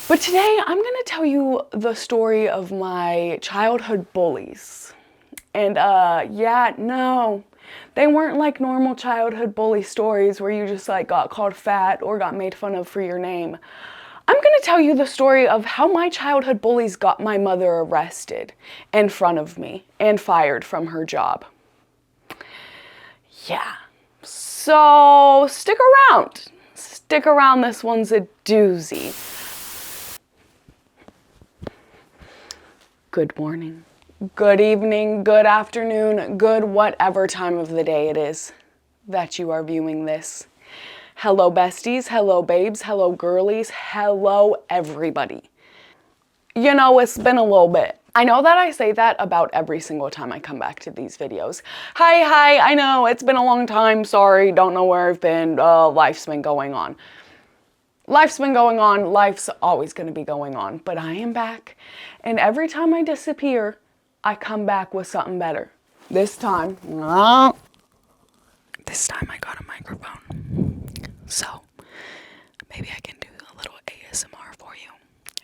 But today I'm gonna tell you the story of my childhood bullies. And yeah, no, they weren't like normal childhood bully stories where you just like got called fat or got made fun of for your name. I'm gonna tell you the story of how my childhood bullies got my mother arrested in front of me and fired from her job. Yeah, so stick around. Stick around, this one's a doozy. Good morning, good evening, good afternoon, good whatever time of the day it is that you are viewing this. Hello besties, hello babes, hello girlies, hello everybody. You know, it's been a little bit. I know that I say that about every single time I come back to these videos. Hi, I know, it's been a long time, sorry, don't know where I've been, life's been going on. Life's been going on, life's always gonna be going on, but I am back, and every time I disappear, I come back with something better. This time I got a microphone, so maybe I can do a little ASMR for you.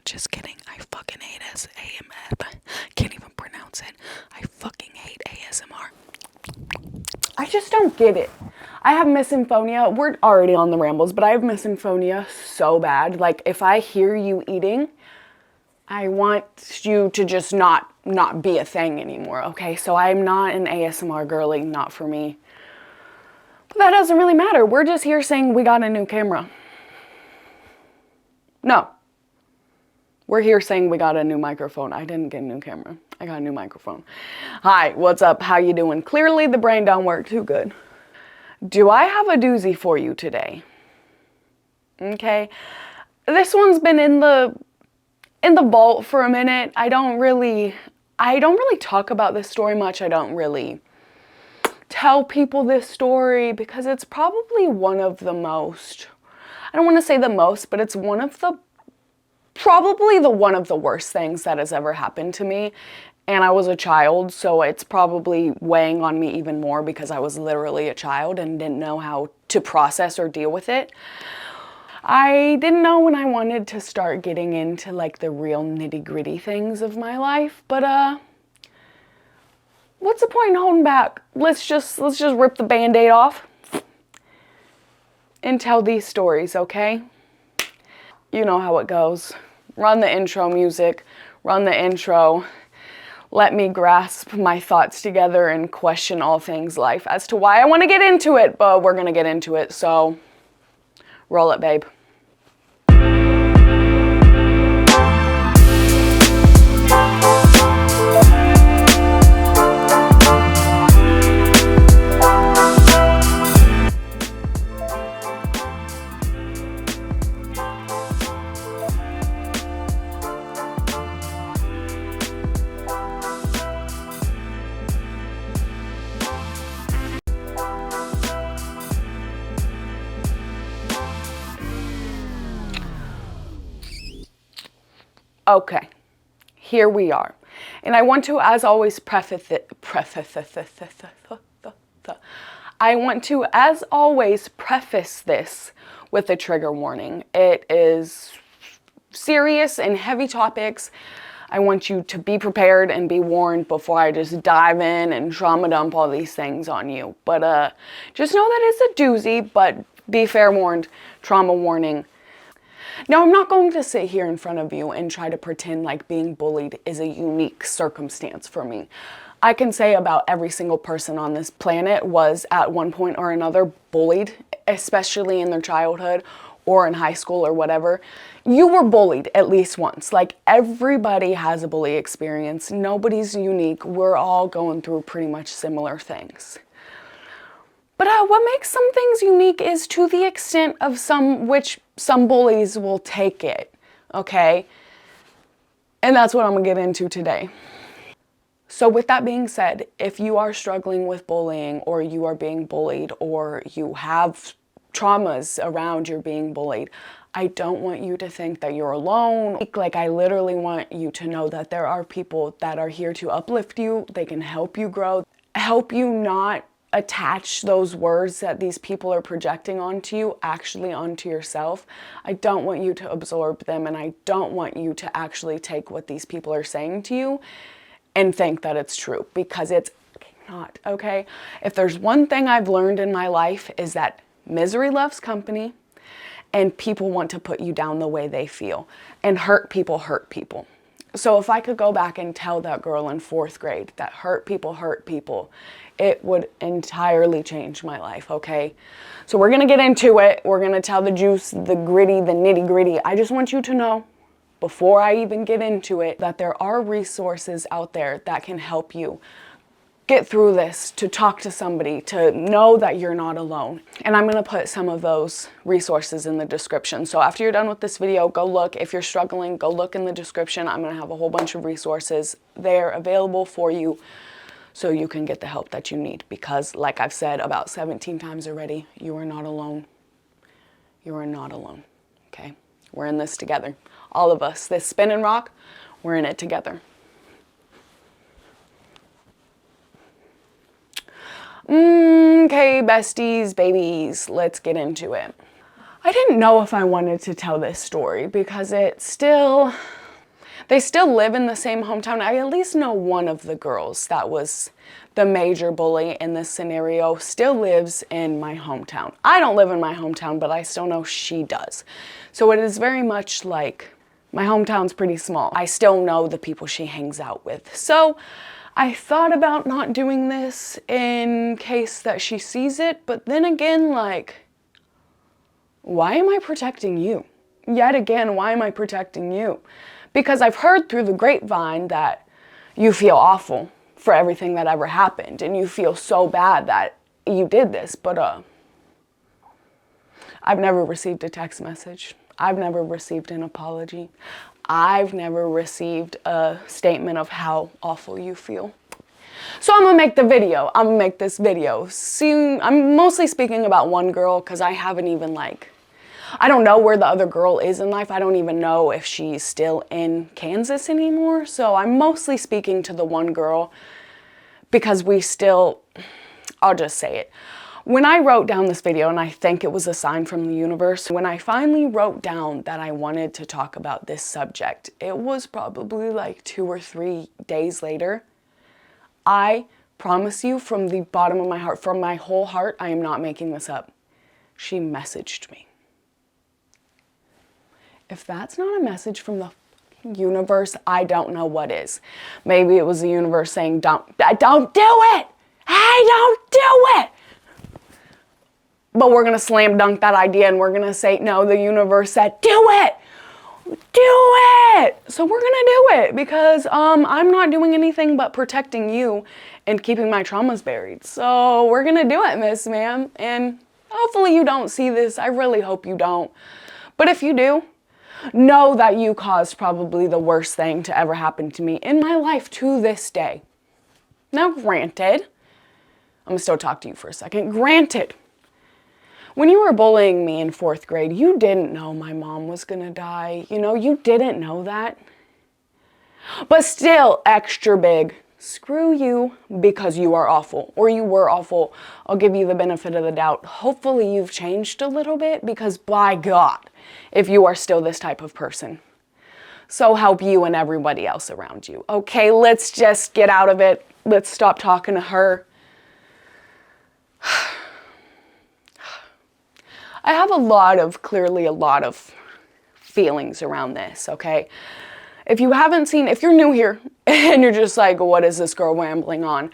Just kidding, I fucking hate ASMR. Can't even pronounce it. I fucking hate ASMR. I just don't get it. I have misophonia. We're already on the rambles, but I have misophonia so bad. Like, if I hear you eating, I want you to just not be a thing anymore, okay? So I'm not an ASMR girly, not for me. But that doesn't really matter. We're just here saying we got a new camera. No. We're here saying we got a new microphone. I didn't get a new camera. I got a new microphone. Hi, what's up? How you doing? Clearly the brain don't work too good. Do I have a doozy for you today? Okay. This one's been in the vault for a minute. I don't really talk about this story much. I don't really tell people this story because it's probably one of the most, I don't want to say the most, but it's probably one of the worst things that has ever happened to me. And I was a child, so it's probably weighing on me even more because I was literally a child and didn't know how to process or deal with it. I didn't know when I wanted to start getting into like the real nitty-gritty things of my life, but what's the point in holding back? Let's just rip the band-aid off and tell these stories, okay? You know how it goes. Run the intro music, run the intro. Let me grasp my thoughts together and question all things life as to why I want to get into it, but we're gonna get into it, so roll it, babe. Okay, here we are. And I want to, as always, preface this with a trigger warning. It is serious and heavy topics. I want you to be prepared and be warned before I just dive in and trauma dump all these things on you. But just know that it's a doozy, but be fair warned, trauma warning. Now, I'm not going to sit here in front of you and try to pretend like being bullied is a unique circumstance for me. I can say about every single person on this planet was at one point or another bullied, especially in their childhood or in high school or whatever. You were bullied at least once. Like, everybody has a bully experience. Nobody's unique. We're all going through pretty much similar things. But what makes some things unique is to the extent of which some bullies will take it, okay? And that's what I'm gonna get into today. So with that being said, if you are struggling with bullying, or you are being bullied, or you have traumas around your being bullied, I don't want you to think that you're alone. Like, I literally want you to know that there are people that are here to uplift you. They can help you grow, help you not attach those words that these people are projecting onto you actually onto yourself. I don't want you to absorb them, and I don't want you to actually take what these people are saying to you and think that it's true, because it's not, okay? If there's one thing I've learned in my life, is that misery loves company, and people want to put you down the way they feel, and hurt people. So if I could go back and tell that girl in 4th grade that hurt people, it would entirely change my life, okay? So we're gonna get into it. We're gonna tell the juice, the gritty, the nitty gritty. I just want you to know, before I even get into it, that there are resources out there that can help you get through this, to talk to somebody, to know that you're not alone. And I'm gonna put some of those resources in the description. So after you're done with this video, go look. If you're struggling, go look in the description. I'm gonna have a whole bunch of resources there available for you so you can get the help that you need. Because like I've said about 17 times already, you are not alone. You are not alone, okay? We're in this together. All of us, this spinning rock, we're in it together. Okay, besties, babies, let's get into it. I didn't know if I wanted to tell this story because they still live in the same hometown. I at least know one of the girls that was the major bully in this scenario still lives in my hometown. I don't live in my hometown, but I still know she does. So it is very much like my hometown's pretty small. I still know the people she hangs out with. So I thought about not doing this in case that she sees it, but then again, like, why am I protecting you? Yet again, why am I protecting you? Because I've heard through the grapevine that you feel awful for everything that ever happened, and you feel so bad that you did this, but I've never received a text message. I've never received an apology. I've never received a statement of how awful you feel. So I'm gonna make the video. I'm gonna make this video. See, I'm mostly speaking about one girl because I haven't even I don't know where the other girl is in life. I don't even know if she's still in Kansas anymore. So I'm mostly speaking to the one girl because I'll just say it. When I wrote down this video, and I think it was a sign from the universe, when I finally wrote down that I wanted to talk about this subject, it was probably like 2 or 3 days later. I promise you, from the bottom of my heart, from my whole heart, I am not making this up. She messaged me. If that's not a message from the universe, I don't know what is. Maybe it was the universe saying, don't do it! Hey, don't do it! But we're going to slam dunk that idea and we're going to say, no, the universe said, do it! Do it! So we're going to do it because I'm not doing anything but protecting you and keeping my traumas buried. So we're going to do it, Miss Ma'am. And hopefully you don't see this. I really hope you don't. But if you do, know that you caused probably the worst thing to ever happen to me in my life to this day. Now, granted, I'm going to still talk to you for a second. Granted, when you were bullying me in 4th grade, you didn't know my mom was gonna die. You know, you didn't know that. But still, extra big, screw you, because you are awful, or you were awful. I'll give you the benefit of the doubt. Hopefully you've changed a little bit, because by God, if you are still this type of person, so help you and everybody else around you. Okay, let's just get out of it. Let's stop talking to her. I have clearly a lot of feelings around this, okay? If you're new here and you're just like, what is this girl rambling on?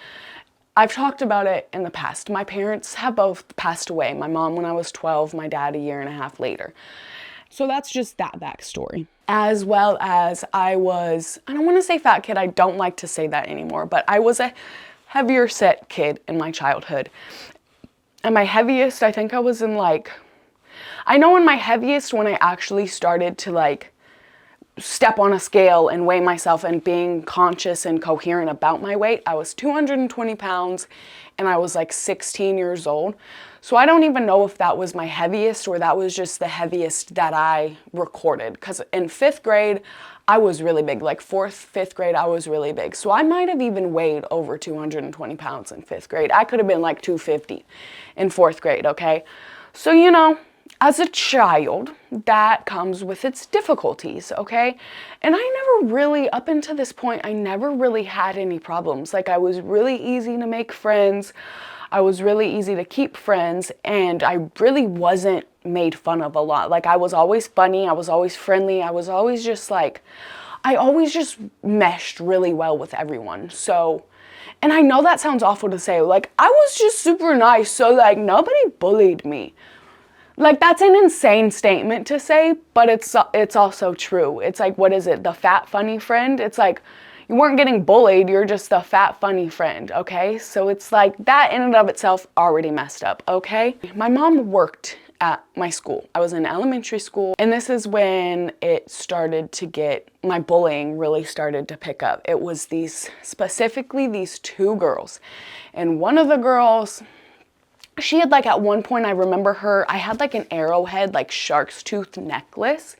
I've talked about it in the past. My parents have both passed away. My mom when I was 12, my dad a year and a half later. So that's just that backstory. As well as I don't want to say fat kid, I don't like to say that anymore, but I was a heavier set kid in my childhood. And my heaviest, I think I was in I know in my heaviest when I actually started to step on a scale and weigh myself and being conscious and coherent about my weight. I was 220 pounds and I was like 16 years old. So I don't even know if that was my heaviest or that was just the heaviest that I recorded. Because in 5th grade, I was really big. Like 4th, 5th grade, I was really big. So I might have even weighed over 220 pounds in 5th grade. I could have been like 250 in 4th grade, okay? So, you know, as a child, that comes with its difficulties, okay? And I never really, up until this point, I never really had any problems. Like, I was really easy to make friends. I was really easy to keep friends, and I really wasn't made fun of a lot. Like, I was always funny. I was always friendly. I was always just like, I always just meshed really well with everyone. So, and I know that sounds awful to say. Like, I was just super nice, so like, nobody bullied me. Like, that's an insane statement to say, but it's also true. It's like, what is it? The fat, funny friend? It's like, you weren't getting bullied, you're just the fat, funny friend, okay? So it's like, that in and of itself already messed up, okay? My mom worked at my school. I was in elementary school, and this is when it started to get, my bullying really started to pick up. It was specifically these 2 girls. And one of the girls, she had like at one point, I remember her, I had like an arrowhead, like shark's tooth necklace,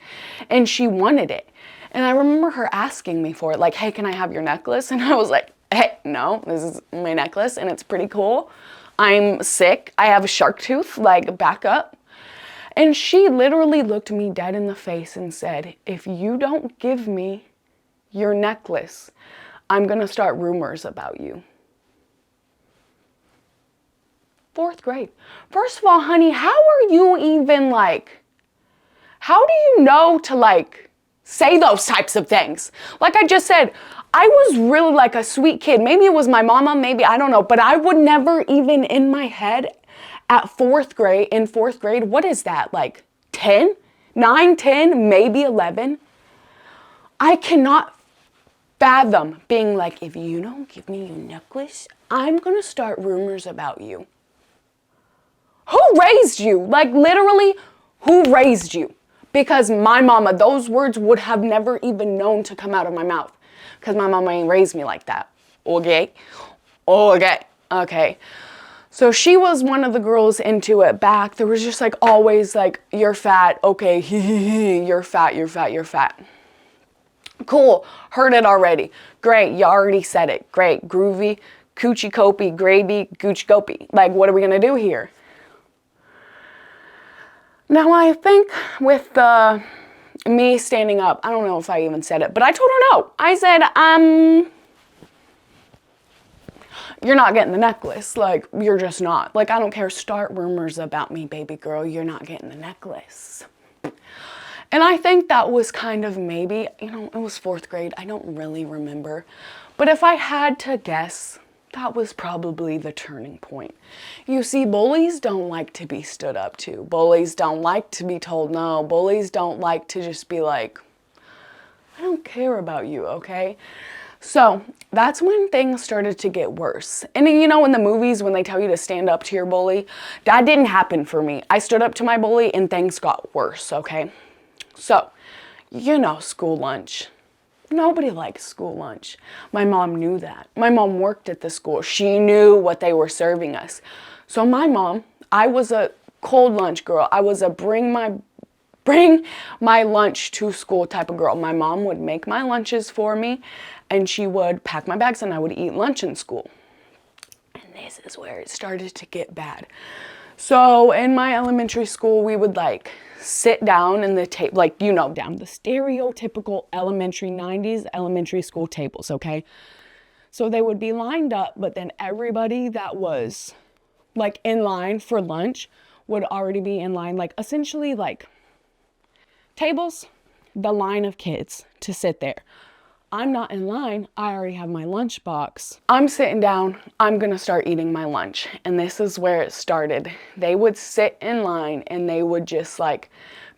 and she wanted it. And I remember her asking me for it, like, hey, can I have your necklace? And I was like, hey, no, this is my necklace and it's pretty cool. I'm sick. I have a shark tooth, like, back up. And she literally looked me dead in the face and said, if you don't give me your necklace, I'm gonna start rumors about you. 4th grade. First of all, honey, how are you even like, how do you know to like say those types of things? Like I just said, I was really like a sweet kid. Maybe it was my mama, maybe, I don't know, but I would never even in my head at 4th grade, in 4th grade, what is that? Like 10, 9, 10, maybe 11. I cannot fathom being like, if you don't give me your necklace, I'm gonna start rumors about you. Who raised you? Like literally, who raised you? Because my mama, those words would have never even known to come out of my mouth. Because my mama ain't raised me like that. Okay? Okay. Okay. So she was one of the girls into it back. There was just like always like, you're fat. Okay, you're fat, you're fat, you're fat. Cool. Heard it already. Great. You already said it. Great. Groovy. Coochie copy. Gravy. Gooch copy. Like, what are we going to do here? Now, I think with me standing up, I don't know if I even said it, but I told her no. I said, you're not getting the necklace. Like, you're just not. Like, I don't care. Start rumors about me, baby girl. You're not getting the necklace. And I think that was kind of maybe, you know, it was 4th grade. I don't really remember. But if I had to guess, that was probably the turning point. You see, bullies don't like to be stood up to. Bullies don't like to be told no. Bullies don't like to just be like, I don't care about you, okay? So that's when things started to get worse. And you know, in the movies, when they tell you to stand up to your bully, that didn't happen for me. I stood up to my bully and things got worse, okay? So, you know, school lunch. Nobody likes school lunch. My mom knew that. My mom worked at the school. She knew what they were serving us. So my mom, I was a cold lunch girl. I was a bring my lunch to school type of girl. My mom would make my lunches for me and she would pack my bags and I would eat lunch in school. And this is where it started to get bad. So in my elementary school, we would like sit down in the table, like, you know, down the stereotypical elementary 90s elementary school tables, okay? So they would be lined up, but then everybody that was like in line for lunch would already be in line, like essentially like tables, the line of kids to sit there. I'm not in line. I already have my lunch box. I'm sitting down. I'm gonna start eating my lunch. And this is where it started. They would sit in line and they would just like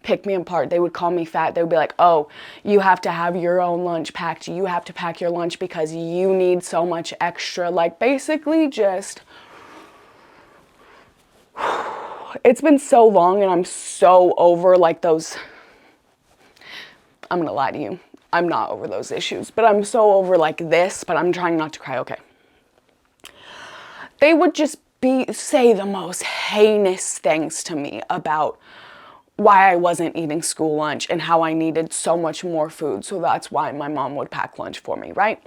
pick me apart. They would call me fat. They would be like, oh, you have to have your own lunch packed. You have to pack your lunch because you need so much extra. Like basically just, it's been so long and I'm so over like those, I'm gonna lie to you. I'm not over those issues, but I'm so over like this, but I'm trying not to cry, okay? They would just say the most heinous things to me about why I wasn't eating school lunch and how I needed so much more food. So that's why my mom would pack lunch for me, right?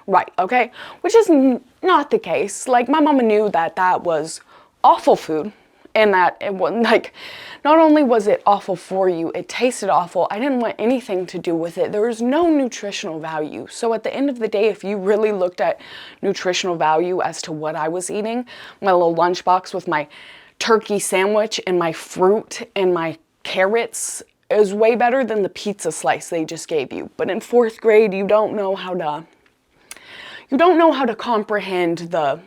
Right, okay? Which is not the case. Like, my mama knew that that was awful food, and that it was like, not only was it awful for you, it tasted awful. I didn't want anything to do with it. There was no nutritional value. So at the end of the day, if you really looked at nutritional value as to what I was eating, my little lunchbox with my turkey sandwich and my fruit and my carrots is way better than the pizza slice they just gave you. But in 4th grade, you don't know how to comprehend the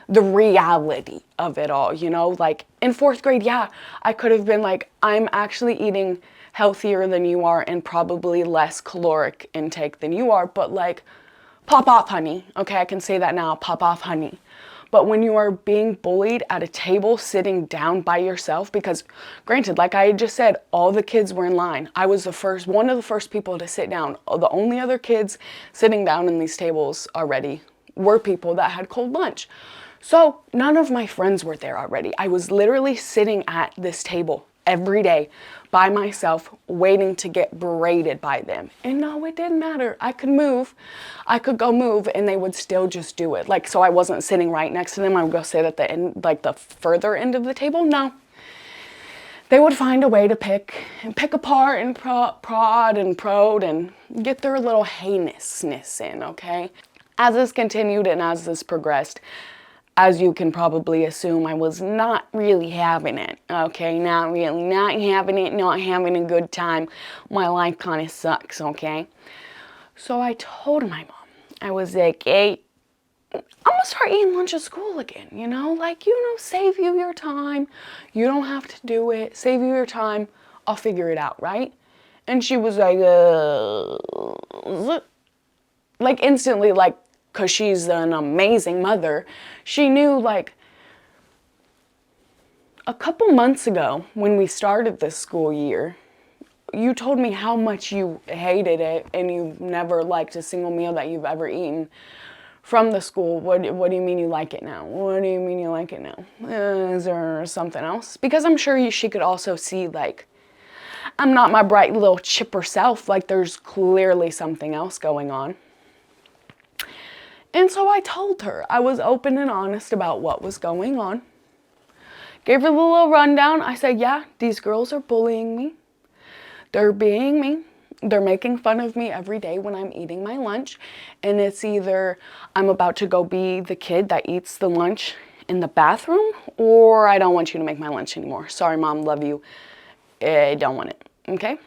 reality of it all, you know? Like, in 4th grade, yeah, I could have been like, I'm actually eating healthier than you are and probably less caloric intake than you are, but like, pop off, honey. Okay, I can say that now, pop off, honey. But when you are being bullied at a table sitting down by yourself, because granted, like I just said, all the kids were in line. I was one of the first people to sit down. The only other kids sitting down in these tables already were people that had cold lunch. So none of my friends were there already. I was literally sitting at this table every day by myself, waiting to get berated by them. And no, it didn't matter. I could move. I could go move and they would still just do it. Like, so I wasn't sitting right next to them. I would go sit at the end, like the further end of the table. No. They would find a way to pick apart and prod and prod and get their little heinousness in, okay? As this continued and as this progressed, as you can probably assume, I was not really having it, okay? Not really, not having it, not having a good time. My life kind of sucks, okay? So I told my mom, I was like, hey, I'm gonna start eating lunch at school again, you know? Like, you know, save you your time. You don't have to do it. Save you your time. I'll figure it out, right? And she was like instantly, like, because she's an amazing mother, she knew, like, a couple months ago when we started this school year, you told me how much you hated it and you never liked a single meal that you've ever eaten from the school. What do you mean you like it now? What do you mean you like it now? Is there something else? Because I'm sure she could also see, like, I'm not my bright little chipper self. Like, there's clearly something else going on. And so I told her, I was open and honest about what was going on. Gave her the little rundown. I said, yeah, these girls are bullying me. They're being me. They're making fun of me every day when I'm eating my lunch. And it's either I'm about to go be the kid that eats the lunch in the bathroom, or I don't want you to make my lunch anymore. Sorry, Mom, love you. I don't want it, okay?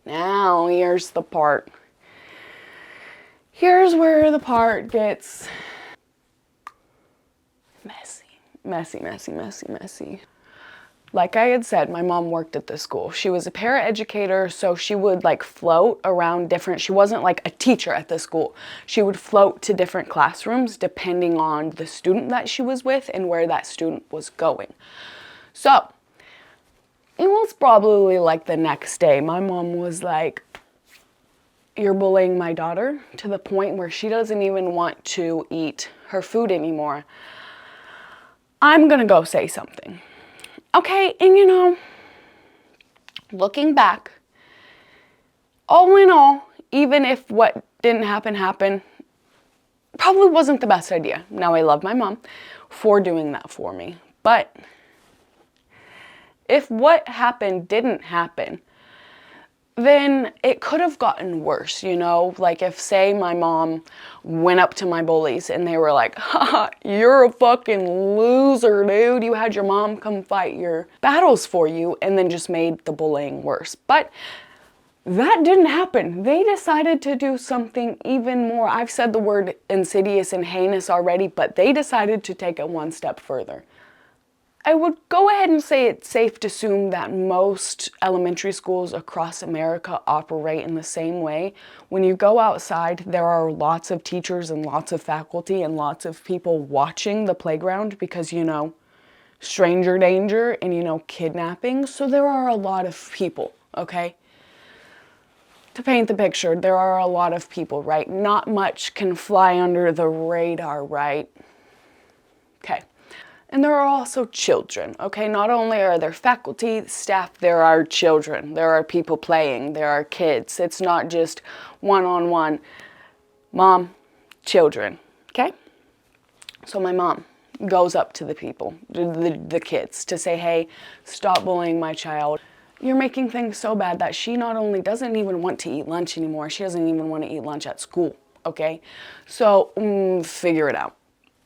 Now, here's the part. Here's where the part gets messy. Messy. Like I had said, my mom worked at this school. She was a paraeducator, so she would like float around different, she wasn't like a teacher at the school. She would float to different classrooms depending on the student that she was with and where that student was going. So, it was probably like the next day, my mom was like, you're bullying my daughter to the point where she doesn't even want to eat her food anymore. I'm gonna go say something. Okay, and you know, looking back, all in all, even if what didn't happen happened, probably wasn't the best idea. Now, I love my mom for doing that for me. But if what happened didn't happen, then it could have gotten worse, you know? Like if, say, my mom went up to my bullies and they were like, haha, you're a fucking loser, dude. You had your mom come fight your battles for you, and then just made the bullying worse. But that didn't happen. They decided to do something even more. I've said the word insidious and heinous already, but they decided to take it one step further. I would go ahead and say it's safe to assume that most elementary schools across America operate in the same way. When you go outside, there are lots of teachers and lots of faculty and lots of people watching the playground because, you know, stranger danger and, you know, kidnapping. So there are a lot of people okay? To paint the picture, there are a lot of people, right? Not much can fly under the radar, right? Okay. And there are also children, okay? Not only are there faculty, staff, there are children. There are people playing. There are kids. It's not just one-on-one. Mom, children, okay? So my mom goes up to the people, the kids, to say, hey, stop bullying my child. You're making things so bad that she not only doesn't even want to eat lunch anymore, she doesn't even want to eat lunch at school, okay? So figure it out.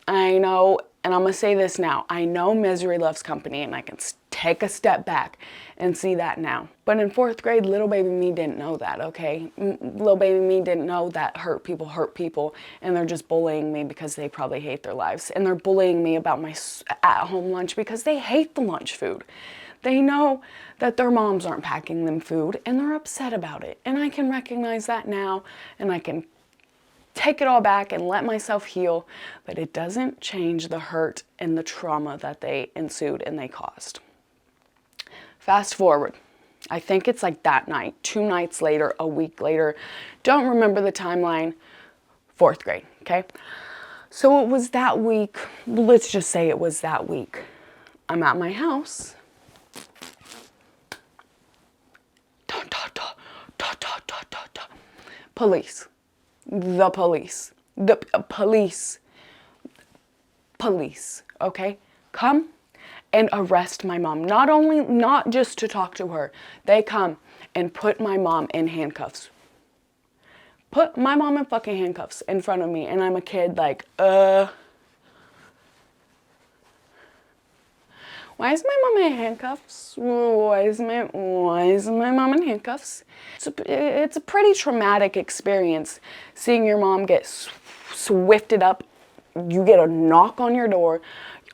I know, and I'm going to say this now, I know misery loves company, and I can take a step back and see that now. But in 4th grade, little baby me didn't know that, okay? Little baby me didn't know that hurt people, and they're just bullying me because they probably hate their lives. And they're bullying me about my at-home lunch because they hate the lunch food. They know that their moms aren't packing them food, and they're upset about it. And I can recognize that now, and I can take it all back and let myself heal, but it doesn't change the hurt and the trauma that they ensued and they caused. Fast forward. I think it's like that night, 2 nights later, a week later. Don't remember the timeline. 4th grade, okay? So it was that week. Let's just say it was that week. I'm at my house. Police. The police, okay? Come and arrest my mom. Not just to talk to her. They come and put my mom in handcuffs. Put my mom in fucking handcuffs in front of me, and I'm a kid like, why is my mom in handcuffs? Why is my mom in handcuffs? It's a pretty traumatic experience seeing your mom get swifted up. You get a knock on your door,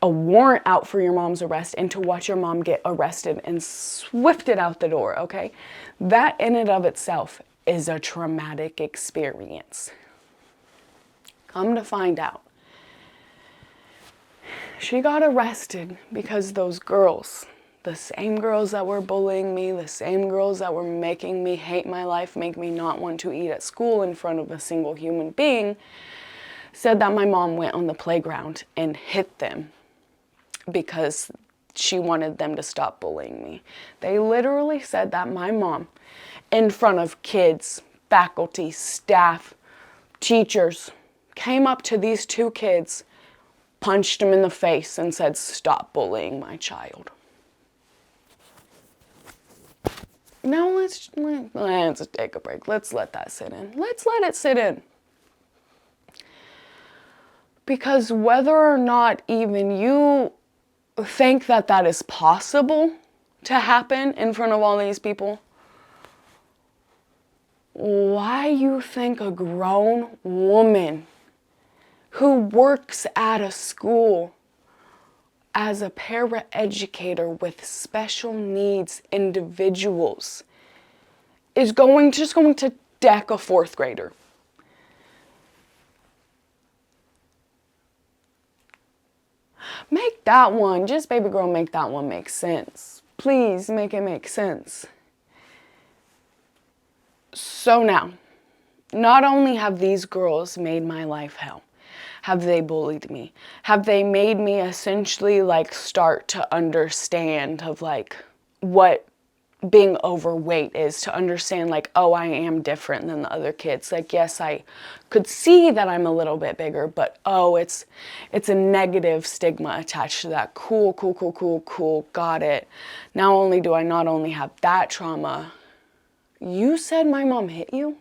a warrant out for your mom's arrest, and to watch your mom get arrested and swifted out the door, okay? That in and of itself is a traumatic experience. Come to find out, she got arrested because those girls, the same girls that were bullying me, the same girls that were making me hate my life, make me not want to eat at school in front of a single human being, said that my mom went on the playground and hit them because she wanted them to stop bullying me. They literally said that my mom, in front of kids, faculty, staff, teachers, came up to these 2 kids, punched them in the face, and said, stop bullying my child. Now let's take a break. Let's let that sit in. Let's let it sit in. Because whether or not even you think that that is possible to happen in front of all these people, why you think a grown woman who works at a school as a paraeducator with special needs individuals is just going to deck a 4th grader? Make that one, just baby girl, make that one make sense. Please make it make sense. So now, not only have these girls made my life hell, have they bullied me? Have they made me essentially like start to understand of like what being overweight is, to understand like, oh, I am different than the other kids. Like, yes, I could see that I'm a little bit bigger, but oh, it's a negative stigma attached to that. Cool, got it. Not only do I not only have that trauma, you said my mom hit you?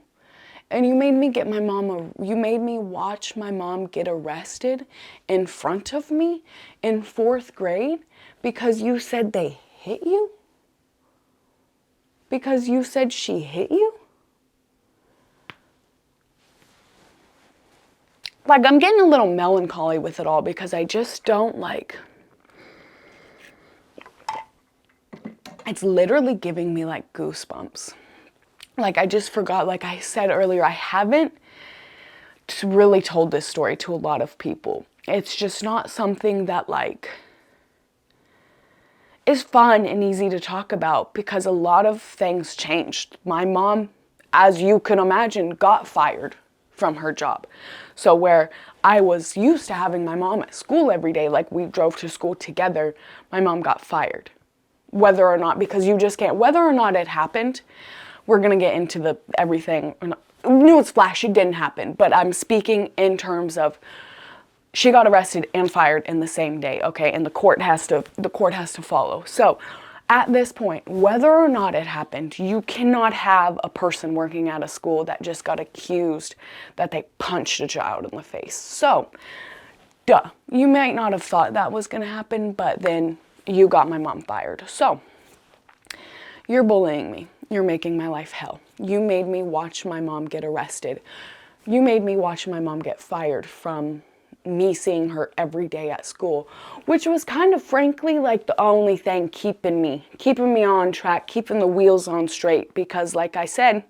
And you made me watch my mom get arrested in front of me in 4th grade because you said they hit you? Because you said she hit you? Like, I'm getting a little melancholy with it all because I just don't like... It's literally giving me like goosebumps. Like, I just forgot, like I said earlier, I haven't really told this story to a lot of people. It's just not something that, like, is fun and easy to talk about because a lot of things changed. My mom, as you can imagine, got fired from her job. So where I was used to having my mom at school every day, like we drove to school together, my mom got fired. Whether or not, because you just can't, whether or not it happened, we're gonna get into the everything. Newsflash, it didn't happen, but I'm speaking in terms of she got arrested and fired in the same day, okay? And the court has to follow. So at this point, whether or not it happened, you cannot have a person working at a school that just got accused that they punched a child in the face. So, duh, you might not have thought that was gonna happen, but then you got my mom fired. So, you're bullying me. You're making my life hell. You made me watch my mom get arrested. You made me watch my mom get fired from me seeing her every day at school, which was kind of frankly like the only thing keeping me on track, keeping the wheels on straight, because like I said,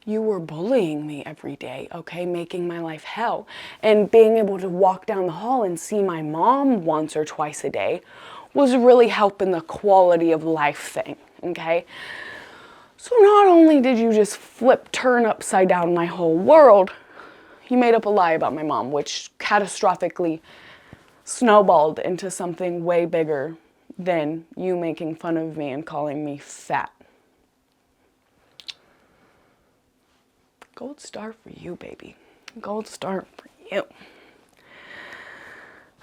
you were bullying me every day, okay, making my life hell. And being able to walk down the hall and see my mom once or twice a day was really helping the quality of life thing, okay? So not only did you just turn upside down my whole world, you made up a lie about my mom, which catastrophically snowballed into something way bigger than you making fun of me and calling me fat. Gold star for you, baby. Gold star for you.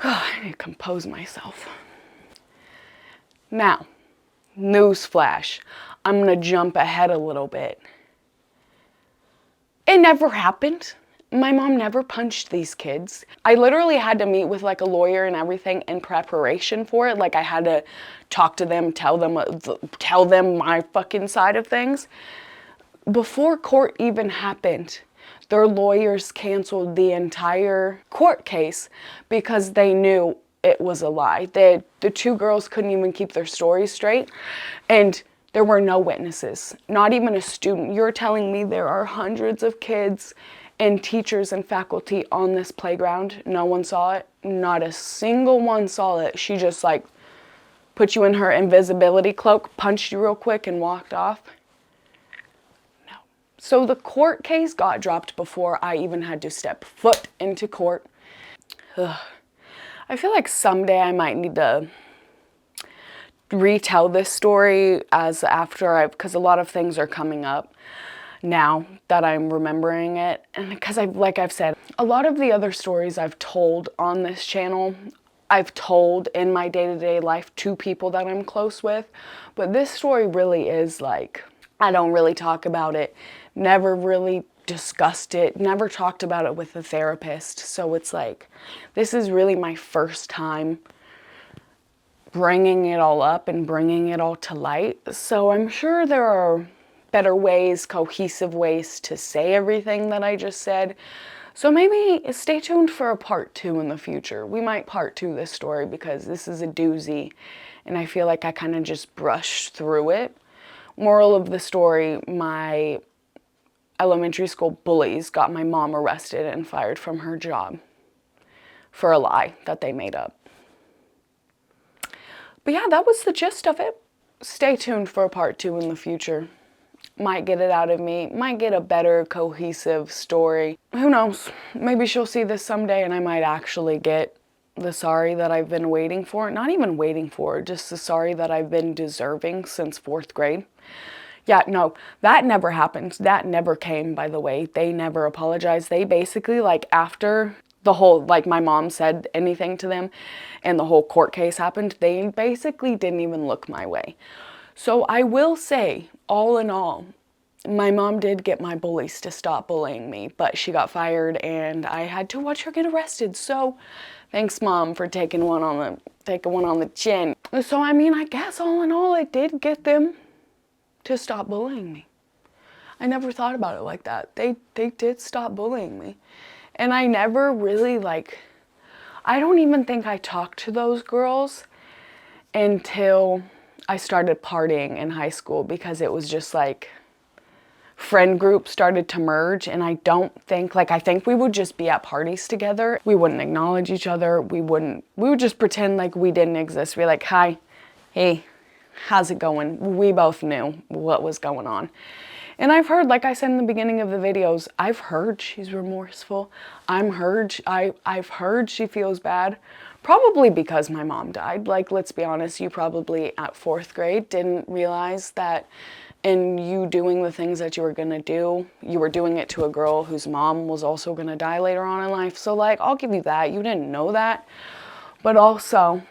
I need to compose myself. Now, newsflash. I'm gonna jump ahead a little bit. It never happened. My mom never punched these kids. I literally had to meet with like a lawyer and everything in preparation for it. Like I had to talk to them, tell them my fucking side of things. Before court even happened, their lawyers canceled the entire court case because they knew it was a lie. The two girls couldn't even keep their stories straight, and there were no witnesses, not even a student. You're telling me there are hundreds of kids and teachers and faculty on this playground. No one saw it. Not a single one saw it. She just like put you in her invisibility cloak, punched you real quick and walked off. No. So the court case got dropped before I even had to step foot into court. Ugh. I feel like someday I might need to retell this story because a lot of things are coming up now that I'm remembering it. And because like I've said, a lot of the other stories I've told on this channel, I've told in my day-to-day life to people that I'm close with. But this story really is like, I don't really talk about it, never really discussed it, never talked about it with a therapist. So it's like, this is really my first time bringing it all up and bringing it all to light. So I'm sure there are better ways, cohesive ways to say everything that I just said. So maybe stay tuned for a part 2 in the future. We might part 2 this story because this is a doozy and I feel like I kind of just brushed through it. Moral of the story, my elementary school bullies got my mom arrested and fired from her job for a lie that they made up. But yeah, that was the gist of it. Stay tuned for a part 2 in the future. Might get it out of me, might get a better cohesive story. Who knows? Maybe she'll see this someday and I might actually get the sorry that I've been waiting for. Not even waiting for, just the sorry that I've been deserving since 4th grade. Yeah, no, that never happened. That never came, by the way. They never apologized. They basically, like, after the whole, like, my mom said anything to them and the whole court case happened, they basically didn't even look my way. So I will say, all in all, my mom did get my bullies to stop bullying me, but she got fired and I had to watch her get arrested. So thanks, Mom, for taking one on the chin. So I mean, I guess all in all, it did get them to stop bullying me. I never thought about it like that. They did stop bullying me. And I never really, like, I don't even think I talked to those girls until I started partying in high school, because it was just like friend groups started to merge, and I don't think, like, I think we would just be at parties together. We wouldn't acknowledge each other. We would just pretend like we didn't exist. We're like, hi, Hey, how's it going? We both knew what was going on. And I've heard, like I said in the beginning of the videos, I've heard she's remorseful. I've heard she feels bad. Probably because my mom died. Like, let's be honest, you probably at 4th grade didn't realize that in you doing the things that you were gonna do, you were doing it to a girl whose mom was also gonna die later on in life. So like, I'll give you that. You didn't know that. But also,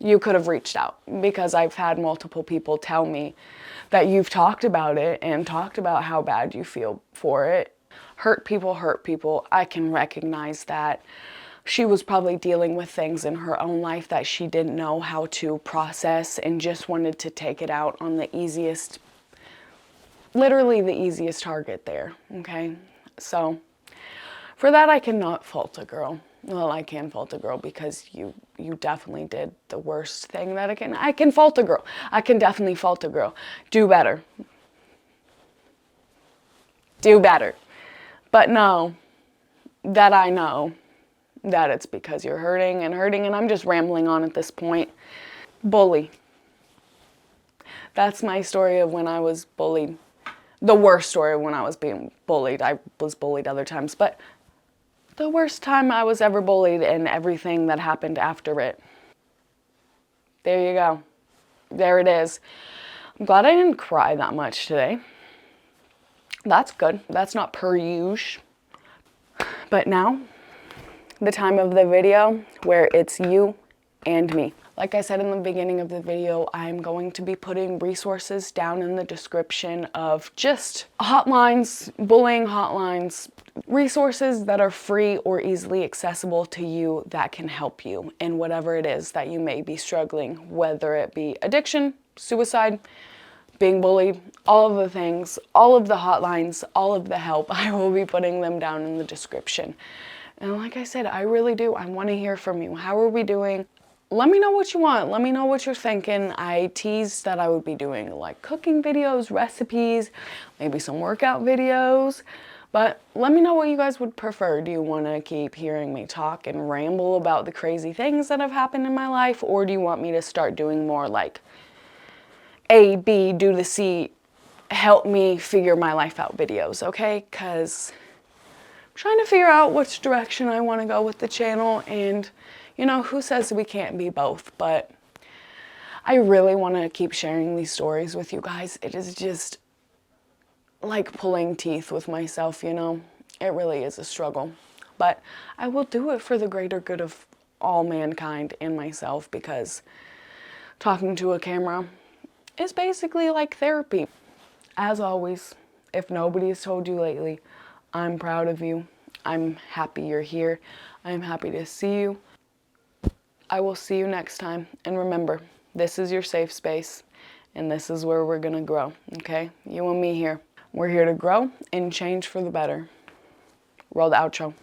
you could have reached out, because I've had multiple people tell me that you've talked about it and talked about how bad you feel for it. Hurt people. I can recognize that. She was probably dealing with things in her own life that she didn't know how to process and just wanted to take it out on the easiest, literally the easiest target there, okay? So for that, I cannot fault a girl. Well, I can fault a girl because you definitely did the worst thing that I can fault a girl. I can definitely fault a girl. Do better. Do better. But know that I know that it's because you're hurting, and I'm just rambling on at this point. Bully. That's my story of when I was bullied. The worst story of when I was being bullied. I was bullied other times, but the worst time I was ever bullied and everything that happened after it. There you go. There it is. I'm glad I didn't cry that much today. That's good. That's not per usual. But now, the time of the video where it's you and me. Like I said in the beginning of the video, I'm going to be putting resources down in the description of just hotlines, bullying hotlines, resources that are free or easily accessible to you that can help you in whatever it is that you may be struggling, whether it be addiction, suicide, being bullied, all of the things, all of the hotlines, all of the help. I will be putting them down in the description. And like I said, I really do. I want to hear from you. How are we doing? Let me know what you want. Let me know what you're thinking. I teased that I would be doing like cooking videos, recipes, maybe some workout videos. But let me know what you guys would prefer. Do you want to keep hearing me talk and ramble about the crazy things that have happened in my life? Or do you want me to start doing more like A, B, do the C, help me figure my life out videos, okay? Because I'm trying to figure out which direction I want to go with the channel, and you know, who says we can't be both? But I really want to keep sharing these stories with you guys. It is just like pulling teeth with myself, you know? It really is a struggle. But I will do it for the greater good of all mankind and myself, because talking to a camera is basically like therapy. As always, if nobody has told you lately, I'm proud of you. I'm happy you're here. I'm happy to see you. I will see you next time. And remember, this is your safe space, and this is where we're gonna grow, okay? You and me here. We're here to grow and change for the better. Roll the outro.